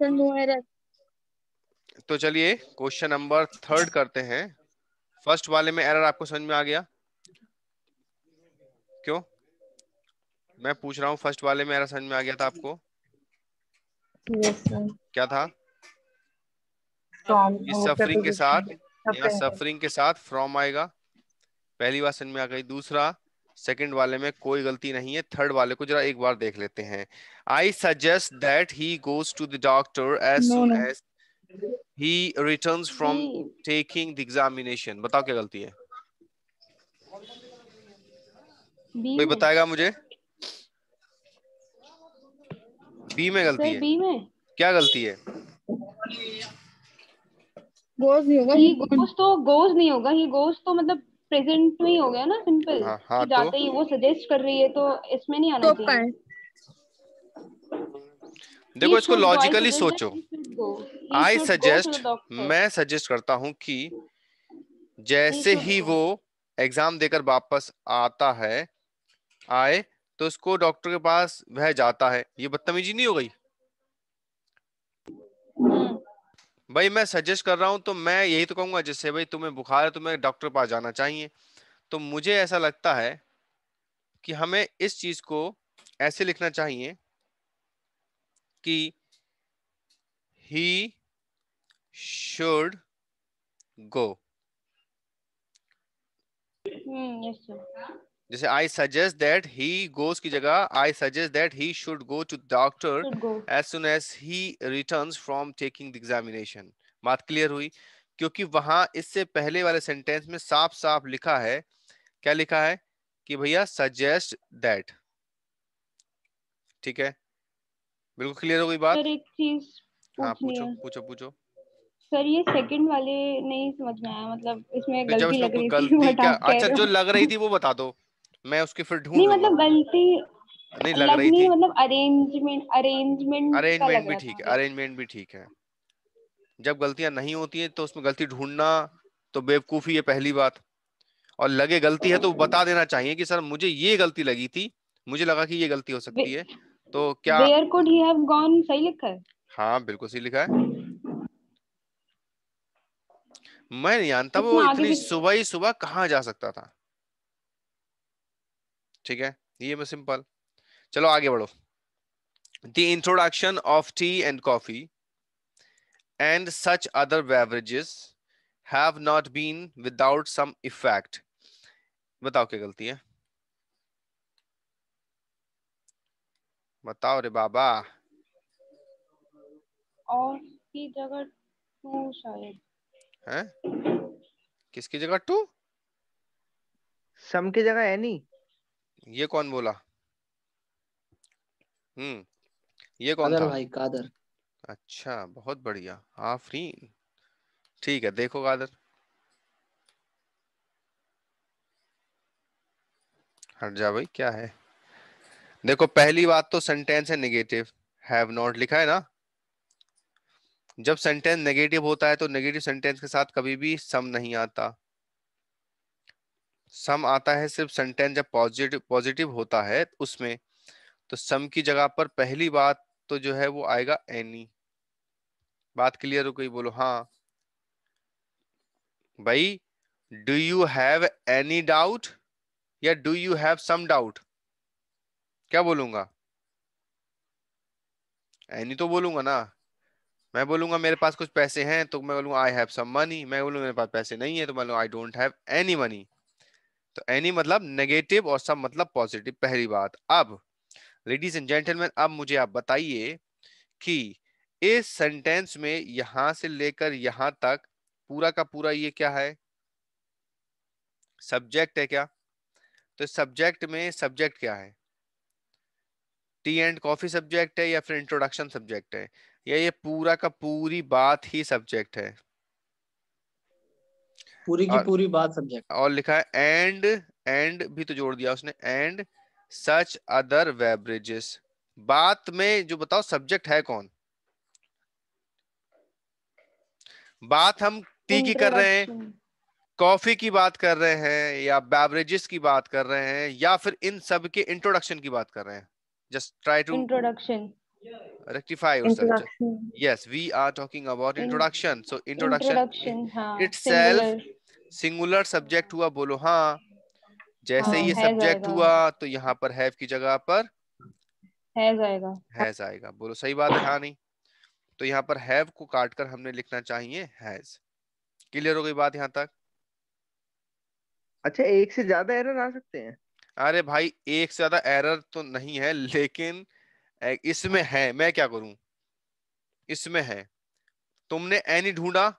Sir no error. तो चलिए question number 3 करते हैं। फर्स्ट वाले में एरर आपको समझ में आ गया? क्यों? मैं पूछ रहा हूँ, फर्स्ट वाले में एरर समझ में आ गया था आपको? Yes sir. क्या था? फ्रॉम इस सफरिंग के साथ, प्रीपोजिशन यहाँ सफरिंग। सफरिंग के साथ फ्रॉम आएगा। पहली बात समझ में आ गई। दूसरा, सेकंड वाले में कोई गलती नहीं है। थर्ड वाले को जरा एक बार देख लेते हैं। I suggest that he goes to the doctor as no soon no as he returns from B. Taking the examination. बताओ क्या गलती है? बी कोई में बताएगा मुझे? बी में गलती सर, है? बी में क्या गलती है? गोज नहीं होगा, ही ही गोन। गोज तो गोज नहीं होगा, ही गोज तो मतलब प्रेजेंट में ही हो गया ना, सिंपल। हाँ हाँ, कि तो जाते ही वो सजेस्ट कर रही है, तो इसमें नहीं आना तो का चाहिए। है। देखो ही इसको should go, I logically suggest that सोचो। He should go. He I should go to suggest, the doctor. मैं सजेस्ट करता हूं कि ही जैसे शुड ही गो। वो एग्जाम देकर वापस आता है, आए, तो उसको डॉक्टर के पास वह जाता है। ये बदतमीजी नहीं हो गई? भाई मैं सजेस्ट कर रहा हूं तो मैं यही तो कहूंगा, जैसे भाई तुम्हें बुखार है, तुम्हें डॉक्टर के पास जाना चाहिए। तो मुझे ऐसा लगता है कि हमें इस चीज को ऐसे लिखना चाहिए कि he should go. Yes sir. जैसे I suggest that he goes की जगह I suggest that he should go to doctor should go. As soon as he returns from taking the examination. बात क्लियर हुई? क्योंकि वहां इससे पहले वाले सेंटेंस में साफ साफ लिखा है, क्या लिखा है? कि भैया सजेस्ट दैट। ठीक है, बिल्कुल क्लियर हो गई बात। सर एक चीज हाँ पूछनी पूछो है। पूछो पूछो। सर ये सेकंड वाले नहीं समझ में आया, मतलब इसमें तो जब गलती इसमें लग कोई रही थी गलती बट क्या, आप कह अच्छा रहे जो हो। लग रही थी वो बता दो, मैं उसकी फिर ढूंढ नहीं लूंगा। मतलब गलती नहीं लग लग रही नहीं, थी। मतलब अरेंजमेंट अरेंजमेंट का अरेंजमेंट लग भी रहा था ठीक है, मतलब। अरेंजमेंट भी ठीक है। जब गलतियां नहीं होती हैं तो उसमें गलती ढूंढना तो बेवकूफी है, पहली बात। और लगे गलती है तो बता देना चाहिए कि सर मुझे ये गलती लगी थी, मुझे लगा कि ये गलती हो सकती है। तो क्या? Where could he have gone सही लिखा है। हाँ बिल्कुल सही लिखा है। मैं नहीं जानता वो इसमें आगे इतनी भी। सुबह ही सुबह कहाँ जा सकता था। ठीक है, ये मैं सिंपल। चलो आगे बढ़ो। The introduction of T and coffee and such other beverages have not been without some effect। बताओ क्या गलती है? बताओ रे बाबा। और की जगह टू शायद। हैं? किसकी जगह टू? सम की जगह एनी। ये कौन बोला? ये कौन कादर था? भाई, कादर। अच्छा बहुत बढ़िया, आफरीन। ठीक है, देखो कादर, हट जा भाई, क्या है? देखो पहली बात तो सेंटेंस है नेगेटिव, हैव नॉट लिखा है ना। जब सेंटेंस नेगेटिव होता है तो नेगेटिव सेंटेंस के साथ कभी भी सम नहीं आता। सम आता है सिर्फ सेंटेंस जब पॉजिटिव पॉजिटिव होता है उसमें। तो सम की जगह पर पहली बात तो जो है वो आएगा एनी। बात क्लियर हो गई? बोलो हाँ। भाई, do you have any doubt या do you have some doubt? क्या बोलूंगा? एनी तो बोलूंगा ना। मैं बोलूंगा मेरे पास कुछ पैसे हैं तो मैं बोलूंगा आई हैव सम मनी। मैं बोलूंगा मेरे पास पैसे नहीं है तो मैं बोलूंगा I don't have any money. तो एनी मतलब नेगेटिव और सम मतलब पॉजिटिव, पहली बात। अब लेडीज एंड जेंटलमैन, अब मुझे आप बताइए कि इस सेंटेंस में यहां से लेकर यहां तक पूरा का पूरा ये क्या है? सब्जेक्ट है क्या? तो सब्जेक्ट में सब्जेक्ट क्या है? टी एंड कॉफी सब्जेक्ट है या फिर इंट्रोडक्शन सब्जेक्ट है, या ये पूरा का पूरी बात ही सब्जेक्ट है? पूरी की और पूरी बात सब्जेक्ट। लिखा है एंड भी तो जोड़ दिया उसने, एंड सच अदर बेवरेजेस। बात में जो बताओ सब्जेक्ट है कौन? बात हम टी की कर रहे हैं, इंट्रोडक्शन। कॉफी की बात कर रहे हैं, या बेवरेजेस की बात कर रहे हैं, या फिर इन सब के इंट्रोडक्शन की बात कर रहे हैं? Just try to. Introduction. rectify yourself. Introduction. Yes, we are talking about introduction. So introduction introduction, हाँ, itself सिंगुलर, singular subject हुआ, बोलो हाँ। जैसे हाँ, ये हैज सब्जेक्ट आएगा, हुआ तो यहाँ पर हैव की जगह पर हैज आएगा। हैज आएगा, बोलो सही बात है हाँ नहीं? तो यहाँ पर हैव को काटकर हमने लिखना चाहिए हैज। क्लियर हो गई बात यहाँ तक? अच्छा, एक से ज्यादा एरर आ सकते हैं? अरे भाई एक से ज्यादा एरर तो नहीं है, लेकिन इसमें है, मैं क्या करूं, इसमें है। तुमने एनी ढूंढा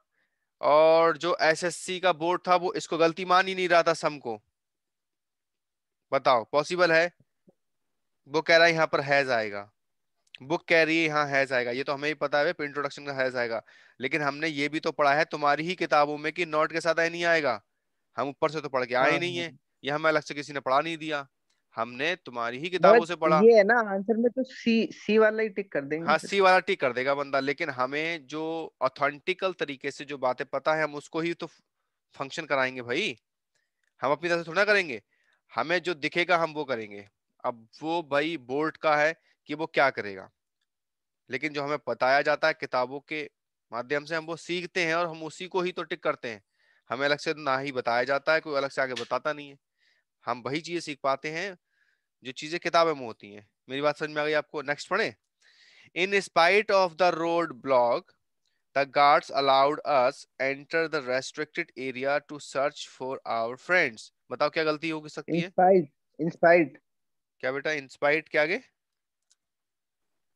और जो एसएससी का बोर्ड था वो इसको गलती मान ही नहीं रहा था सम को। बताओ पॉसिबल है? वो कह रहा है यहाँ पर हैज आएगा, बुक कह रही है यहाँ हैज आएगा, ये तो हमें ही पता है इंट्रोडक्शन का हैज आएगा। लेकिन हमने ये भी तो पढ़ा है तुम्हारी ही किताबों में कि नॉट के साथ एनी आएगा। हम ऊपर से तो पढ़ के आए हाँ ही नहीं हाँ। है, ये हमें अलग से किसी ने पढ़ा नहीं दिया, हमने तुम्हारी ही किताबों बट से पढ़ा। ये है ना, आंसर में तो सी सी वाला ही टिक कर देंगे हाँ फिर। सी वाला टिक कर देगा बंदा, लेकिन हमें जो ऑथेंटिकल तरीके से जो बातें पता है हम उसको ही तो फंक्शन कराएंगे भाई, हम अपनी तरफ से थोड़ा करेंगे। हमें जो दिखेगा हम वो करेंगे। अब वो भाई बोर्ड का है कि वो क्या करेगा, लेकिन जो हमें बताया जाता है किताबों के माध्यम से हम वो सीखते हैं और हम उसी को ही तो टिक करते हैं। हमें अलग से ना ही बताया जाता है, कोई अलग से आगे बताता नहीं है। हम वही चीजें सीख पाते हैं जो चीजें किताबों में होती हैं। मेरी बात समझ में आ गई आपको? नेक्स्ट पढ़े। In spite of the road block the guards allowed us enter the restricted area to search for our friends। बताओ क्या गलती हो सकती है? इंस्पाइट। इंस्पाइट। क्या बेटा इंस्पाइट के आगे?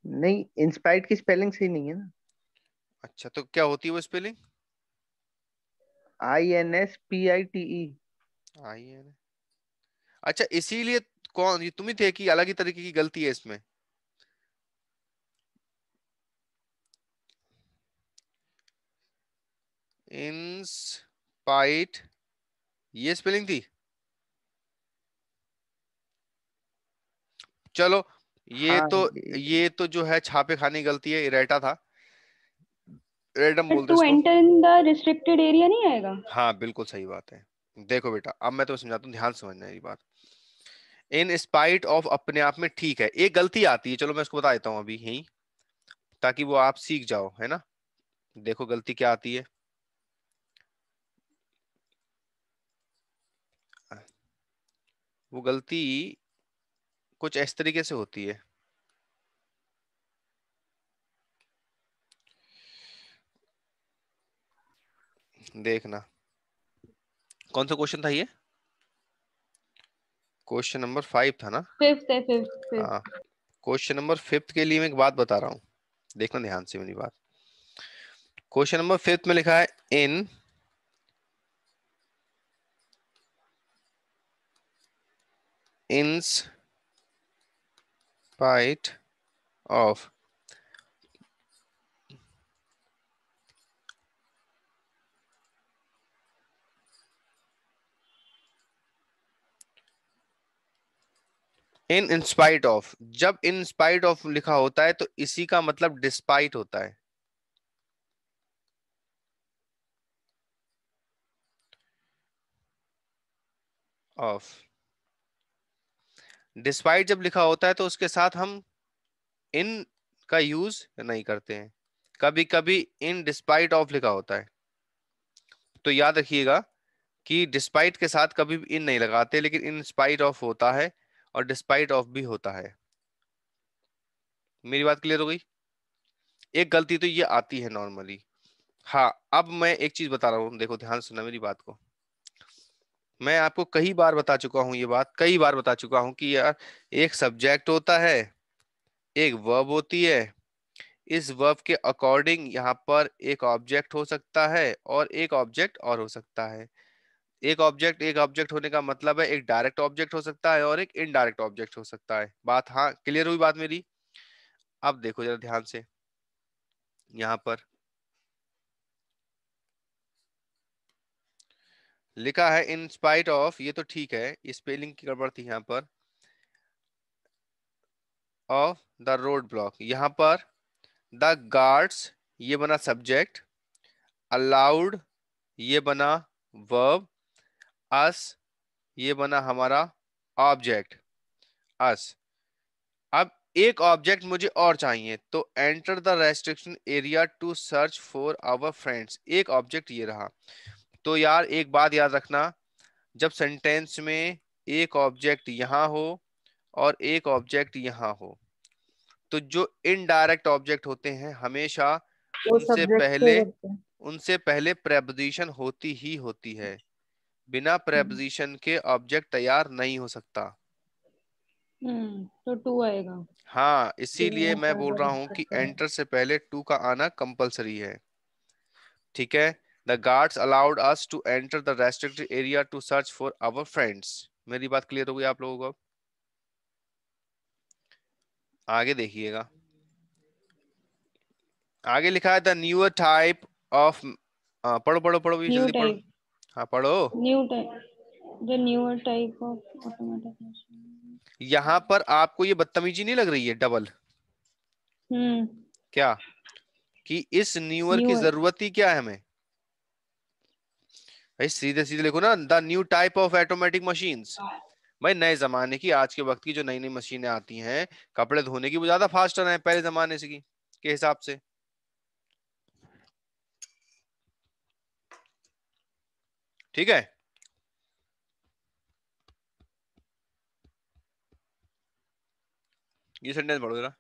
नहीं, इंस्पाइट की स्पेलिंग सही नहीं है ना। अच्छा तो क्या होती है वो स्पेलिंग? INSPITE। आई है। अच्छा इसीलिए कौन, ये तुम ही थे कि अलग ही तरीके की गलती है इसमें? इंस्पाइट ये स्पेलिंग थी? चलो ये हाँ, तो, ये तो जो है छापे खाने की गलती है, इरेटा था, रेडम बोलते टू इसको। Enter in the restricted area नहीं आएगा? हाँ बिल्कुल सही बात है। देखो बेटा अब मैं तो समझाता हूँ, ध्यान से समझना ये बात। इन स्पाइट ऑफ अपने आप में ठीक है, एक गलती आती है, चलो मैं उसको बता देता हूँ अभी यही, ताकि वो आप सीख जाओ, है ना। देखो गलती क्या आती है। वो गलती कुछ इस तरीके से होती है। देखना कौन सा क्वेश्चन था ये, क्वेश्चन नंबर 5 था ना? फिफ्थ है, फिफ्थ, हाँ फिफ्थ। क्वेश्चन नंबर 5 के लिए मैं एक बात बता रहा हूँ, देखना ध्यान से मेरी बात। क्वेश्चन नंबर 5 में लिखा है इन spite of in spite of, जब इन स्पाइट ऑफ लिखा होता है तो इसी का मतलब डिस्पाइट होता है। ऑफ, डिस्पाइट जब लिखा होता है तो उसके साथ हम इन का यूज नहीं करते हैं। कभी कभी इन डिस्पाइट ऑफ लिखा होता है तो याद रखिएगा कि डिस्पाइट के साथ कभी भी इन नहीं लगाते, लेकिन इन स्पाइट ऑफ होता है और डिस्पाइट ऑफ भी होता है। मेरी बात क्लियर हो गई? एक गलती तो ये आती है नॉर्मली। हाँ अब मैं एक चीज बता रहा हूँ, देखो ध्यान से सुनना मेरी बात को। मैं आपको कई बार बता चुका हूँ, ये बात कई बार बता चुका हूँ कि यार एक सब्जेक्ट होता है, एक वर्ब होती है, इस वर्ब के अकॉर्डिंग यहाँ पर एक ऑब्जेक्ट हो सकता है और एक ऑब्जेक्ट और हो सकता है। एक ऑब्जेक्ट होने का मतलब है एक डायरेक्ट ऑब्जेक्ट हो सकता है और एक इनडायरेक्ट ऑब्जेक्ट हो सकता है। बात हाँ क्लियर हुई बात मेरी? अब देखो जरा ध्यान से, यहाँ पर लिखा है इन स्पाइट ऑफ, ये तो ठीक है, स्पेलिंग की गड़बड़ थी यहाँ पर, ऑफ द रोड ब्लॉक, यहाँ पर द गार्ड्स ये बना सब्जेक्ट, अलाउड ये बना वर्ब, अस ये बना हमारा ऑब्जेक्ट, अस। अब एक ऑब्जेक्ट मुझे और चाहिए, तो enter the restriction area to search for our friends. एक ऑब्जेक्ट ये रहा। तो यार एक बात याद रखना, जब सेंटेंस में एक ऑब्जेक्ट यहां हो और एक ऑब्जेक्ट यहां हो, तो जो इनडायरेक्ट ऑब्जेक्ट होते हैं हमेशा वो उनसे सब्जेक्ट पहले से करते हैं। उनसे पहले प्रेपोजिशन होती ही होती है। बिना प्रेपोजिशन के ऑब्जेक्ट तैयार नहीं हो सकता। तो टू आएगा। हाँ, इसीलिए तो मैं बोल रहा हूं कि करते हैं। एंटर से पहले टू का आना कंपलसरी है। ठीक है। The guards allowed us to enter the restricted area to search for our friends. मेरी बात क्लियर हो गई आप लोगों को? आगे देखिएगा, आगे लिखा है द न्यूअर टाइप ऑफ। पढ़ो पढ़ो पढ़ो भी न्यू जल्दी पढ़ो। टाइप। हाँ पढ़ो। New type the newer type of automatic machine. यहाँ पर आपको ये बदतमीजी नहीं लग रही है डबल? हम्म। क्या कि इस न्यूअर की न्यूअर। जरूरत ही क्या है हमें? भाई सीधे सीधे लिखो ना, the new type of automatic machines. भाई नए जमाने की, आज के वक्त की जो नई नई मशीनें आती हैं कपड़े धोने की, वो ज्यादा फास्टर हैं पहले जमाने से की के हिसाब से। ठीक है। ये सेंटेंस पढ़ो जरा,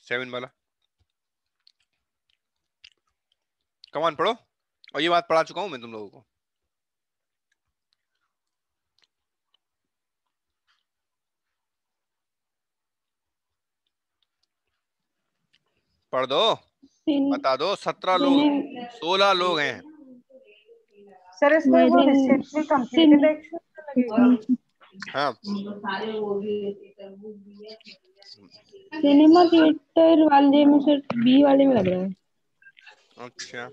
7 वाला। कमान पढ़ो। और ये बात पढ़ा चुका हूं मैं तुम लोगों को। पढ़ दो, बता दो। 17 लोग, 16 लोग हैं। सर इसमें वो रिसेंटली कंप्लीटेड एक्शन लगेगा। हाँ, सिनेमा थिएटर वाले में सिर्फ बी वाले में लग रहा है। अच्छा।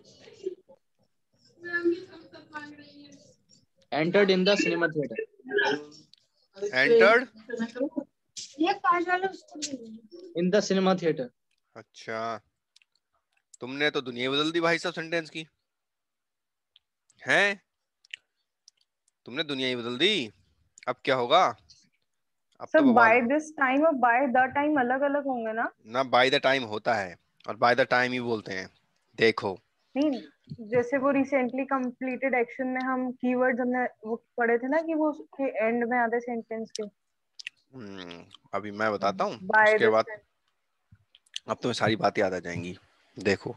entered in the cinema theater. Entered In the cinema theater. अच्छा, तुमने तो दुनिया बदल दी भाई साहब सेंटेंस की। हैं, तुमने दुनिया ही बदल दी। अब क्या होगा? अब सर तो बवाल। बाय दिस टाइम और बाय द टाइम अलग अलग होंगे ना? ना, बाय द टाइम होता है और बाय द टाइम ही बोलते हैं। देखो, नहीं, जैसे वो रिसेंटली कंप्लीटेड एक्शन में हम कीवर्ड्स हमने वो पढ़े थे ना कि वो उसके एंड में आते सेंटेंस के। अभी मैं बताता हूँ बाय उसके दिस बाद। टाइम। अब तुम्हें सारी बातें याद आ जाएंगी। देखो,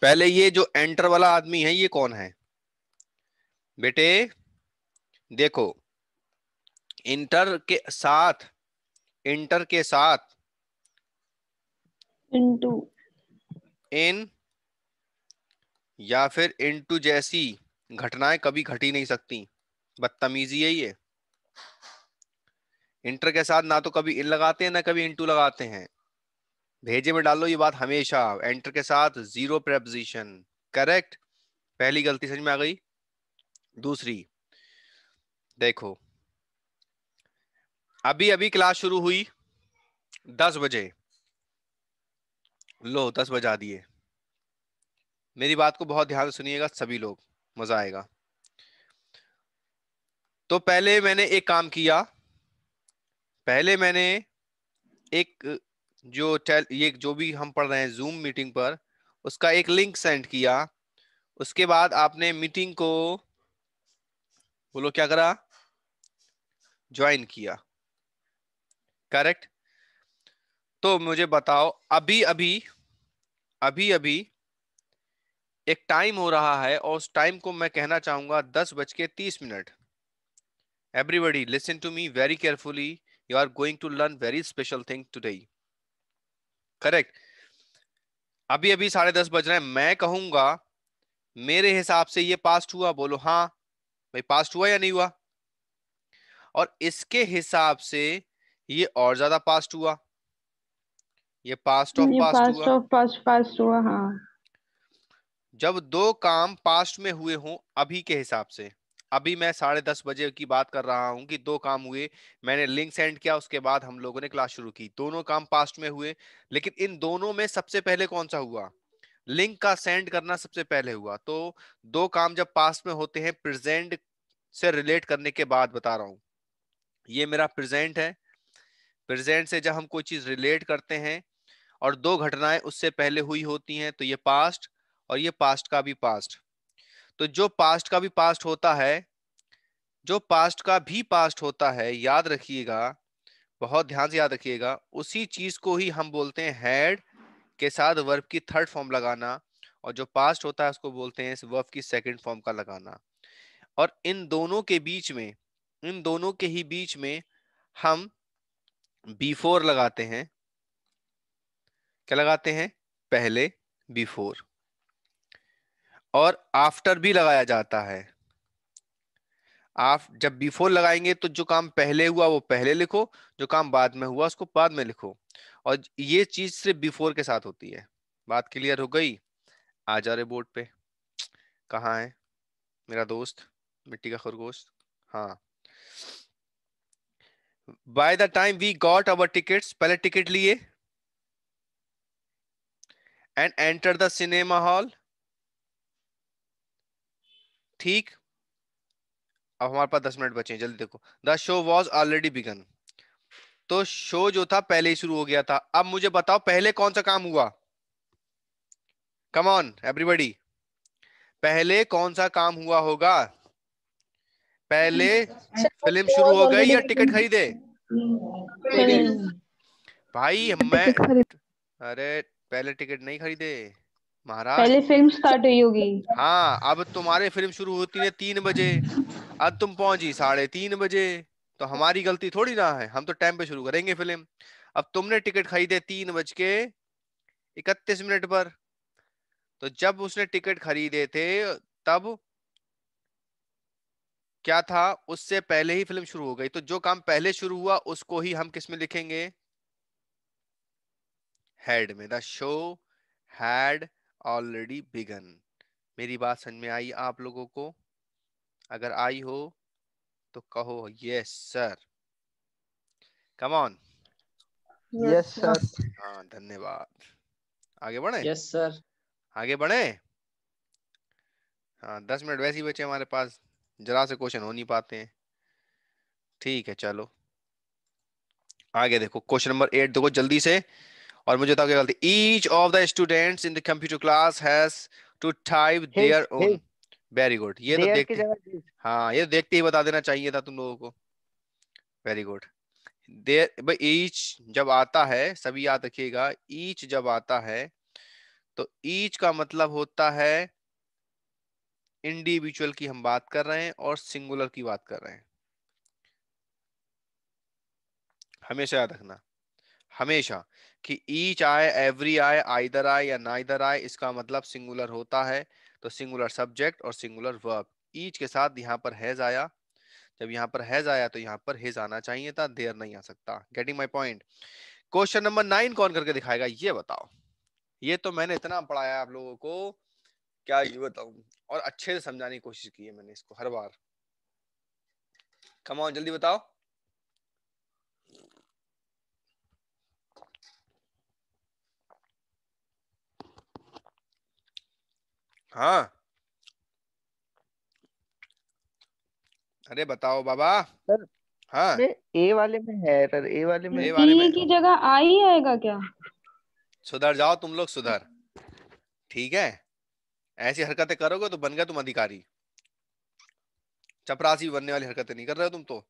पहले ये जो एंटर वाला आदमी है ये कौन है बेटे? देखो, इंटर के साथ, इंटर के साथ इनटू। इन या फिर इनटू जैसी घटनाएं कभी घट ही नहीं सकती। बदतमीजी है ये। इंटर के साथ ना तो कभी इन लगाते हैं ना कभी इनटू लगाते हैं। भेजे में डालो ये बात हमेशा। एंटर के साथ जीरो प्रेपोजिशन। करेक्ट। पहली गलती समझ में आ गई। दूसरी, देखो, अभी अभी क्लास शुरू हुई 10 बजे। लो 10 बजा दिए। मेरी बात को बहुत ध्यान से सुनिएगा सभी लोग, मजा आएगा। तो पहले मैंने एक काम किया। पहले मैंने एक ये जो भी हम पढ़ रहे हैं जूम मीटिंग पर, उसका एक लिंक सेंड किया। उसके बाद आपने मीटिंग को, बोलो क्या करा? ज्वाइन किया। करेक्ट। तो मुझे बताओ, अभी अभी अभी अभी एक टाइम हो रहा है और उस टाइम को मैं कहना चाहूंगा 10:30। Everybody listen to me very carefully. You are going to learn very special thing today. Correct. अभी अभी 10:30 बज रहे हैं। मैं कहूंगा मेरे हिसाब से ये पास्ट हुआ। बोलो हाँ भाई, पास्ट हुआ या नहीं हुआ? और इसके हिसाब से ये और ज्यादा पास्ट हुआ। ये पास्ट ऑफ ये पास्ट पास्ट हुआ। ऑफ पास्ट पास्ट हुआ। हाँ। जब दो काम पास्ट में हुए हों अभी के हिसाब से, अभी मैं 10:30 की बात कर रहा हूं कि दो काम हुए, मैंने लिंक सेंड किया, उसके बाद हम लोगों ने क्लास शुरू की, दोनों काम पास्ट में हुए। लेकिन इन दोनों में सबसे पहले कौन सा हुआ? लिंक का सेंड करना सबसे पहले हुआ। तो दो काम जब पास्ट में होते हैं प्रेजेंट से रिलेट करने के बाद बता रहा हूं, ये मेरा प्रेजेंट है, प्रेजेंट से जब हम कोई चीज रिलेट करते हैं और दो घटनाएं उससे पहले हुई होती हैं तो ये पास्ट, और ये पास्ट का भी पास्ट। तो जो पास्ट का भी पास्ट होता है, जो पास्ट का भी पास्ट होता है, याद रखिएगा, बहुत ध्यान से याद रखिएगा, उसी चीज को ही हम बोलते हैं हैड के साथ वर्ब की थर्ड फॉर्म लगाना, और जो पास्ट होता है उसको बोलते हैं इस वर्ब की सेकंड फॉर्म का लगाना। और इन दोनों के बीच में, इन दोनों के ही बीच में हम बिफोर लगाते हैं। क्या लगाते हैं? पहले, बिफोर। और आफ्टर भी लगाया जाता है। आप जब बिफोर लगाएंगे तो जो काम पहले हुआ वो पहले लिखो, जो काम बाद में हुआ उसको बाद में लिखो, और ये चीज सिर्फ बिफोर के साथ होती है। बात क्लियर हो गई? आ जा रहे बोर्ड पे। कहाँ है मेरा दोस्त मिट्टी का खरगोश? हाँ। By the time we got our tickets, पहले टिकट लिए and enter the cinema hall. ठीक, अब हमारे पास 10 मिनट बचे हैं, जल्दी देखो। The show was already begun, तो शो जो था पहले ही शुरू हो गया था। अब मुझे बताओ पहले कौन सा काम हुआ? कम ऑन एवरीबॉडी, पहले कौन सा काम हुआ होगा? पहले फिल्म शुरू हो गई या टिकट खरीदे? भाई मैं, अरे पहले टिकट नहीं खरीदे महाराज। पहले फिल्म स्टार्ट हुई होगी। हाँ, अब तुम्हारे फिल्म शुरू होती है 3 बजे, अब तुम पहुंची 3:30 बजे, तो हमारी गलती थोड़ी ना है, हम तो टाइम पे शुरू करेंगे फिल्म। अब तुमने टिकट खरीदे 3:31 पर, तो जब उसने टिकट खरीदे थे तब क्या था? उससे पहले ही फिल्म शुरू हो गई। तो जो काम पहले शुरू हुआ उसको ही हम किस में लिखेंगे? हैड में। The show had already begun. मेरी बात समझ में आई आप लोगों को? अगर आई हो तो कहो yes sir. Come on. Yes sir. हाँ, धन्यवाद। आगे बढ़े? Yes sir. आगे बढ़े। हाँ, 10 मिनट वैसे ही बचे हमारे पास, जरा से क्वेश्चन हो नहीं पाते हैं। ठीक है, चलो आगे देखो। क्वेश्चन नंबर 8 देखो जल्दी से, और मुझे बताओ क्या गलती। Each of the students in the computer class has to type their his own. Very good, ये तो देयर की देखते, जगह हिज। हाँ ये तो देखते ही बता देना चाहिए था तुम लोगों को। Very good. देयर भाई, ईच जब आता है, सभी याद रखिएगा, ईच जब आता है तो ईच का मतलब होता है इंडिविजुअल की हम बात कर रहे हैं और सिंगुलर की बात कर रहे हैं। हमेशा याद रखना, हमेशा, कि ईच आए, एवरी आए, आइदर आए या नाइदर आए, इसका मतलब सिंगुलर होता है। तो सिंगुलर सब्जेक्ट और सिंगुलर वर्ब। ईच के साथ यहाँ पर हैज आया, जब यहाँ पर हैज आया तो यहाँ पर हिज आना चाहिए था, देयर नहीं आ सकता। Getting my point? Question number 9 कौन करके दिखाएगा ये बताओ। ये तो मैंने इतना पढ़ाया आप लोगों को, क्या ये बताऊं, और अच्छे से समझाने की कोशिश की है मैंने इसको हर बार। कम ऑन जल्दी बताओ। हाँ, अरे बताओ बाबा। सर हाँ, ए वाले में है एरर, ए वाले में। ए वाले में टी की जगह आई आएगा क्या? सुधर जाओ तुम लोग, सुधर। ठीक है, ऐसी हरकतें करोगे तो बन गए तुम अधिकारी। चपरासी बनने वाली हरकतें नहीं कर रहे हो तुम तो।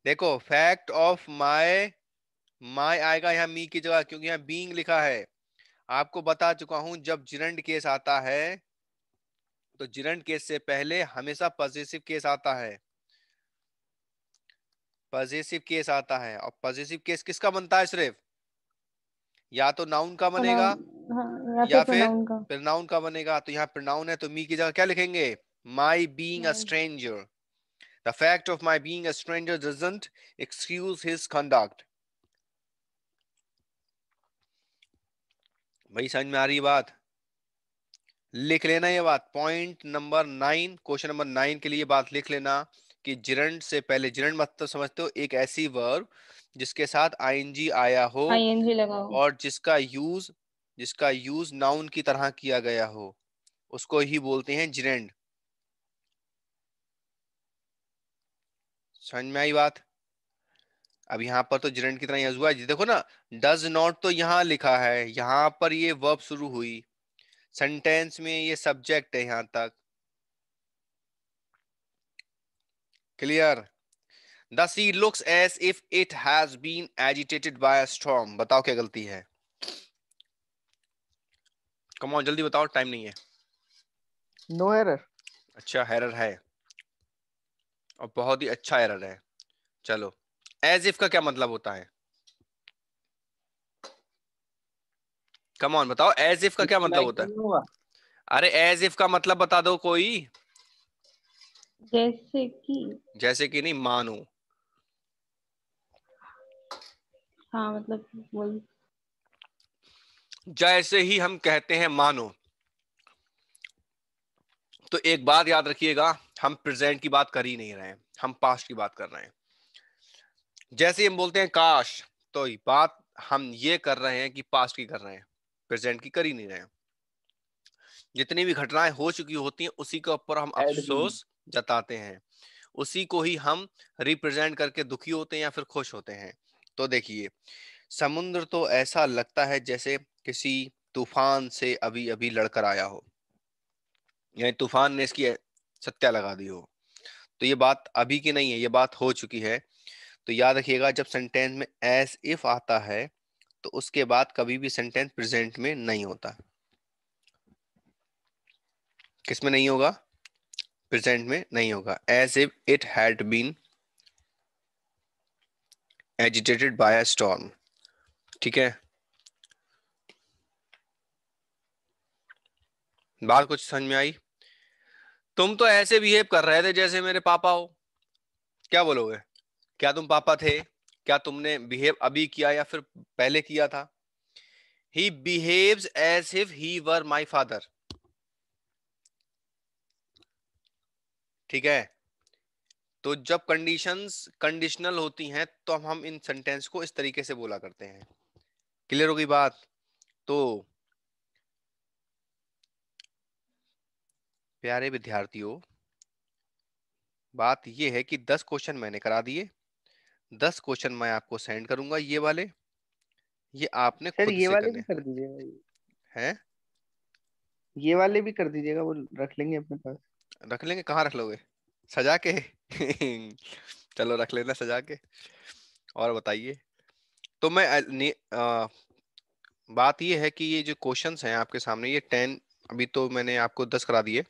देखो, फैक्ट ऑफ माय, माय आएगा यहाँ मी की जगह, क्योंकि यहाँ बीइंग लिखा है। आपको बता चुका हूं, जब जिरंड केस आता है तो जिरंड केस से पहले हमेशा पॉजिटिव केस आता है। पॉजिटिव केस आता है, और पॉजिटिव केस किसका बनता है? सिर्फ या तो नाउन का बनेगा हाँ, या या फिर फिर pronoun का। प्रोनाउन का बनेगा। तो यहाँ प्रोनाउन है तो मी की जगह क्या लिखेंगे? My being a stranger. The fact of my being a stranger doesn't excuse his conduct. भाई समझ में आ रही है बात? लिख लेना ये बात। पॉइंट नंबर 9, क्वेश्चन नंबर 9 के लिए बात लिख लेना कि जिरंड से पहले, जिरंड मतलब समझते हो, एक ऐसी वर्ब जिसके साथ आईएनजी आया हो आईएनजी लगाओ। और जिसका यूज जिसका यूज नाउन की तरह किया गया हो उसको ही बोलते हैं जिरेंड। समझ में आई बात? अब यहाँ पर तो जिरेंड की तरह यूज हुआ है, देखो ना, डज नॉट तो यहाँ लिखा है, यहाँ पर ये वर्ब शुरू हुई, सेंटेंस में ये सब्जेक्ट है यहाँ तक। Clear? The sea looks as if it has been agitated by a storm. बताओ क्या गलती है? कम ऑन जल्दी बताओ, टाइम नहीं है। No error. अच्छा, एरर है और बहुत ही अच्छा एरर है। चलो, एज इफ का क्या मतलब होता है? कम ऑन बताओ, एज इफ का क्या मतलब लाइक होता तो है? नहीं होगा। अरे एज इफ का मतलब बता दो कोई। जैसे कि। जैसे कि नहीं, मानो। हाँ मतलब वही। जैसे ही हम कहते हैं मानो, तो एक बात याद रखिएगा, हम प्रेजेंट की बात कर ही नहीं रहे हैं, हम पास्ट की बात कर रहे हैं। जैसे ही हम बोलते हैं काश, तो बात हम ये कर रहे हैं कि पास्ट की कर रहे हैं, प्रेजेंट की कर ही नहीं रहे हैं। जितनी भी घटनाएं हो चुकी होती हैं उसी के ऊपर हम Had been. अफसोस जताते हैं, उसी को ही हम रिप्रेजेंट करके दुखी होते हैं या फिर खुश होते हैं। तो देखिए, समुद्र तो ऐसा लगता है जैसे किसी तूफान से अभी अभी लड़कर आया हो, यानी तूफान ने इसकी सत्या लगा दी हो। तो ये बात अभी की नहीं है, ये बात हो चुकी है। तो याद रखिएगा, जब सेंटेंस में एज इफ आता है तो उसके बाद कभी भी सेंटेंस प्रेजेंट में नहीं होता। किस में नहीं होगा? प्रेजेंट में नहीं होगा। As if it had been agitated by a storm. ठीक है, बात कुछ समझ में आई? तुम तो ऐसे बिहेव कर रहे थे जैसे मेरे पापा हो। क्या बोलोगे? क्या तुम पापा थे? क्या तुमने बिहेव अभी किया या फिर पहले किया था? He behaves as if he were my father. ठीक है, तो जब कंडीशंस कंडीशनल होती हैं तो हम इन सेंटेंस को इस तरीके से बोला करते हैं। क्लियर हो गई बात? तो प्यारे विद्यार्थियों, बात यह है कि 10 क्वेश्चन मैंने करा दिए, 10 क्वेश्चन मैं आपको सेंड करूंगा, ये वाले, ये आपने सर खुद ये से वाले भी करने कर दीजिएगा, हैं। ये वाले भी कर दीजिएगा, वो रख लेंगे अपने पास। रख लेंगे? कहाँ रख लोगे? सजा के? चलो रख लेना सजा के। और बताइए, तो मैं बात ये है कि ये जो क्वेश्चंस हैं आपके सामने, ये 10, अभी तो मैंने आपको 10 करा दिए,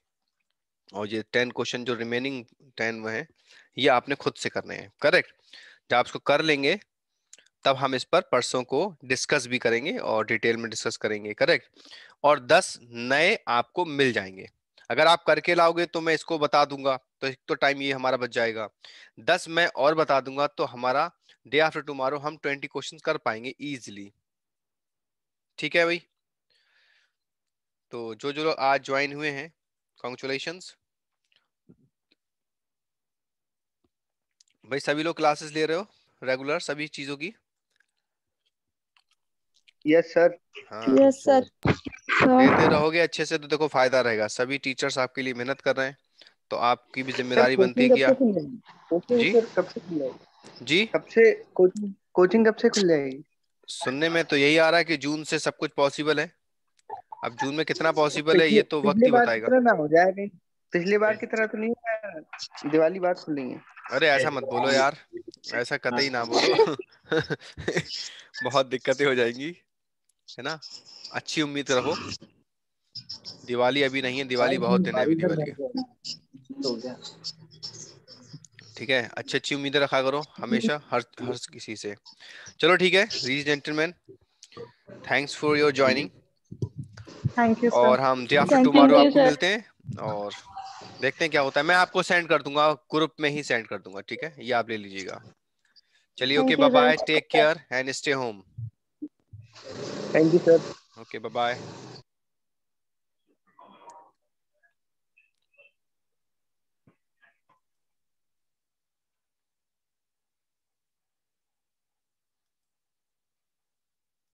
और ये 10 क्वेश्चन जो रिमेनिंग 10 वो हैं, ये आपने खुद से करने हैं। करेक्ट? जब आप इसको कर लेंगे तब हम इस पर परसों को डिस्कस भी करेंगे और डिटेल में डिस्कस करेंगे। करेक्ट? और 10 नए आपको मिल जाएंगे। अगर आप करके लाओगे तो मैं इसको बता दूंगा, तो एक तो टाइम ये हमारा बच जाएगा। 10 मैं और बता दूंगा तो हमारा डे आफ्टर टुमारो हम 20 क्वेश्चन कर पाएंगे इजिली। ठीक है भाई? तो जो जो लोग आज ज्वाइन हुए हैं, कॉन्ग्रेचुलेशंस भाई। सभी लोग क्लासेस ले रहे हो रेगुलर सभी चीजों की? Yes sir. हाँ, यस सर। लेते रहोगे अच्छे से तो देखो फायदा रहेगा। सभी टीचर्स आपके लिए मेहनत कर रहे हैं, तो आपकी भी सर जिम्मेदारी बनती है कोचिंग कि कब से खुल जाएगी? कोचिंग जी सर कब से खुल जाएगी? जी। कब से कोचिंग कोचिंग कब से खुल जाएगी? सुनने में तो यही आ रहा है कि जून से सब कुछ पॉसिबल है। अब जून में कितना तो पॉसिबल है पिछले ये तो वक्त पिछले ही बार की बताएगा। तरह ना हो जाए कहीं। पिछले बार की तरह तो नहीं होगा, दिवाली बाद खुलेंगे। अरे ऐसा मत बोलो यार, ऐसा कतई ना बोलो। बहुत दिक्कतें हो जाएंगी, है ना? अच्छी उम्मीद रखो। दिवाली अभी नहीं है, दिवाली बहुत दिन है अभी दिवाली के। हो गया। ठीक है, अच्छी अच्छी उम्मीदें रखा करो हमेशा, हर हर किसी से। चलो ठीक है lease gentleman, thanks for your joining. Thank you sir. और हम day after thank tomorrow you आपको सर। मिलते हैं और देखते हैं क्या होता है। मैं आपको सेंड कर दूंगा, ग्रुप में ही सेंड कर दूंगा। ठीक है, ये आप ले लीजिएगा। चलिए, okay, thank bye you bye, sir. Take care and stay home. Thank you sir. Okay, bye bye.